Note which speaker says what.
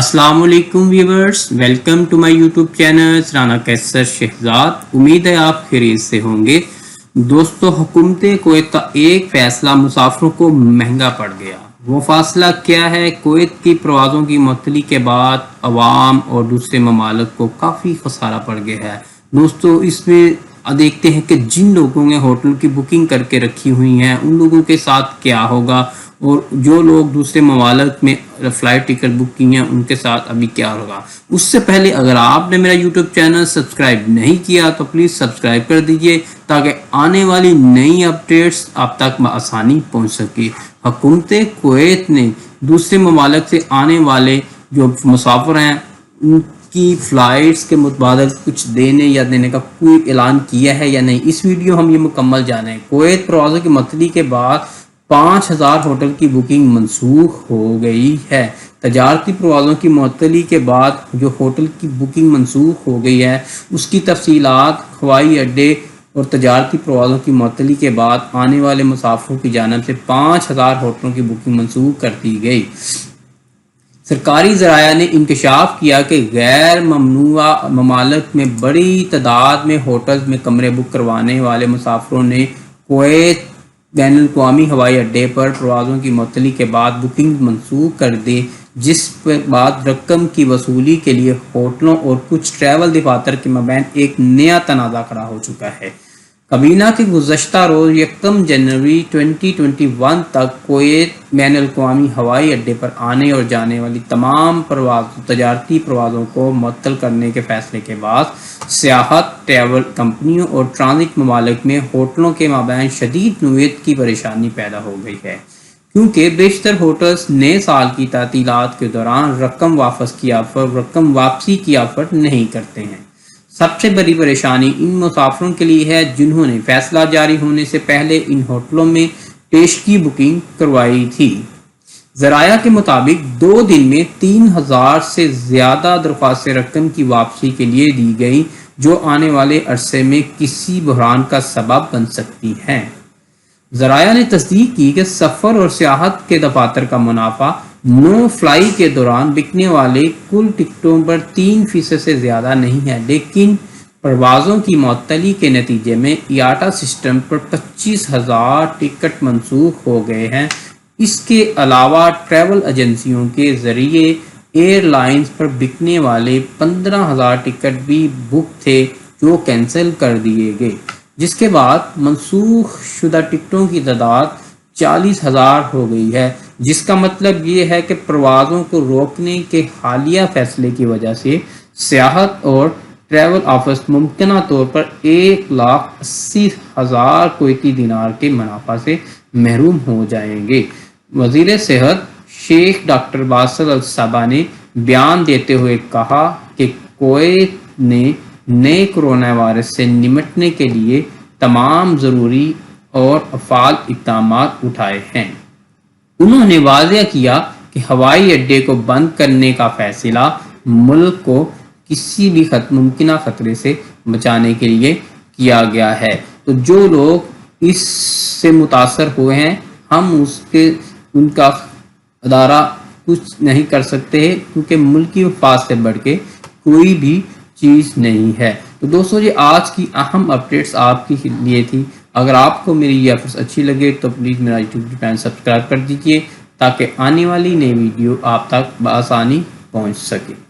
Speaker 1: अस्सलाम वालेकुम viewers, welcome to my YouTube channel Rana Qaiser Shahzad. उम्मीद है आप खैरियत से होंगे। दोस्तों, हुकूमत कुवैत का एक फैसला मुसाफिरों को महंगा पड़ गया। वो फासला क्या है? कुवैत की प्रवाज़ों की मुअत्तली के बाद अवाम और दूसरे ममालिक को काफ़ी खसारा पड़ गया है। दोस्तों, इसमें देखते हैं कि जिन लोगों ने होटल की बुकिंग करके रखी हुई हैं उन लोगों के साथ क्या होगा, और जो लोग दूसरे ममालिक में फ़्लाइट टिकट बुक की हैं उनके साथ अभी क्या होगा। उससे पहले अगर आपने मेरा यूट्यूब चैनल सब्सक्राइब नहीं किया तो प्लीज़ सब्सक्राइब कर दीजिए ताकि आने वाली नई अपडेट्स आप तक आसानी पहुंच सके। हुकूमत कुवैत ने दूसरे ममालिक से आने वाले जो मुसाफिर हैं उनकी फ़्लाइट्स के मुताबिक कुछ देने या देने का कोई ऐलान किया है या नहीं, इस वीडियो हम ये मुकम्मल जानें। कुवैत प्रवाज़ों की मुअत्तली के बाद 5000 होटल की बुकिंग मनसूख हो गई है। तजारती प्रवाज़ों की मुअत्तली के बाद जो होटल की बुकिंग मनसूख हो गई है उसकी तफसीलात हवाई अड्डे और तजारती प्रवाज़ों की मुअत्तली के बाद आने वाले मुसाफिरों की जानिब से 5000 होटलों की बुकिंग मनसूख कर दी गई। सरकारी ज़राया ने इंकशाफ किया कि गैर ममनुआ ममालिक में बड़ी तादाद में होटल में कमरे बुक करवाने वाले मुसाफिरों ने कुवैत बैनुल-अक़वामी हवाई अड्डे पर प्रवाज़ों की मुअत्तली के बाद बुकिंग मनसूख कर दी, जिस बाद रकम की वसूली के लिए होटलों और कुछ ट्रैवल दफातर के मबैन एक नया तनाज़ा खड़ा हो चुका है। काबीना के गुज़श्ता रोज़ 1 जनवरी 2021 तक कुवैत बैनुल-अक़वामी हवाई अड्डे पर आने और जाने वाली तमाम तजारती प्रवाज़ों को मुअत्तल करने के फैसले के बाद सियाहत ट्रैवल कंपनियों और ट्रांजिट ममालिक में होटलों के माबैन शदीद नोयत की परेशानी पैदा हो गई है, क्योंकि बेशतर होटल्स नए साल की तातीलात के दौरान रकम वापसी की ऑफर नहीं करते हैं। सबसे बड़ी परेशानी इन मुसाफिरों के लिए है जिन्होंने फैसला जारी होने से पहले इन होटलों में पेशगी बुकिंग करवाई थी। ज़राया के मुताबिक 2 दिन में 3000 से ज़्यादा दरख्वास्तें रकम की वापसी के लिए दी गई, जो आने वाले अरसे में किसी बहरान का सबब बन सकती हैं। ज़राया ने तस्दीक की कि सफ़र और सियाहत के दफातर का मुनाफा नो फ्लाई के दौरान बिकने वाले कुल टिकटों पर 3% से ज़्यादा नहीं है, लेकिन परवाज़ों की मुअत्तली के नतीजे में IATA सिस्टम पर 25,000 टिकट मनसूख हो गए हैं। इसके अलावा ट्रैवल एजेंसियों के ज़रिए एयरलाइंस पर बिकने वाले 15,000 टिकट भी बुक थे जो कैंसिल कर दिए गए, जिसके बाद मनसूख शुदा टिकटों की तादाद 40,000 हो गई है, जिसका मतलब ये है कि प्रवाज़ों को रोकने के हालिया फैसले की वजह से सियाहत और ट्रैवल ऑफिस मुमकिना तौर पर 1,80,000 कुवैती दिनार के मुनाफा से महरूम हो जाएंगे। वज़ीर सेहत शेख डॉक्टर बासिल अल-सबा ने बयान देते हुए कहा कि कुवैत ने नए कोरोना वायरस से निपटने के लिए तमाम ज़रूरी और फ़ाल इक़दाम उठाए हैं। उन्होंने वाज़ेह किया कि हवाई अड्डे को बंद करने का फैसला मुल्क को किसी भी मुमकिन ख़तरे से बचाने के लिए किया गया है। तो जो लोग इससे मुतासर हुए हैं, हम उनका अदारा कुछ नहीं कर सकते हैं, क्योंकि मुल्क की मफाद से बढ़ के कोई भी चीज़ नहीं है। तो दोस्तों, ये आज की अहम अपडेट्स आपके लिए थी। अगर आपको मेरी ये एफर्ट्स अच्छी लगे तो प्लीज़ मेरा यूट्यूब चैनल सब्सक्राइब कर दीजिए ताकि आने वाली नई वीडियो आप तक बआसानी पहुंच सके।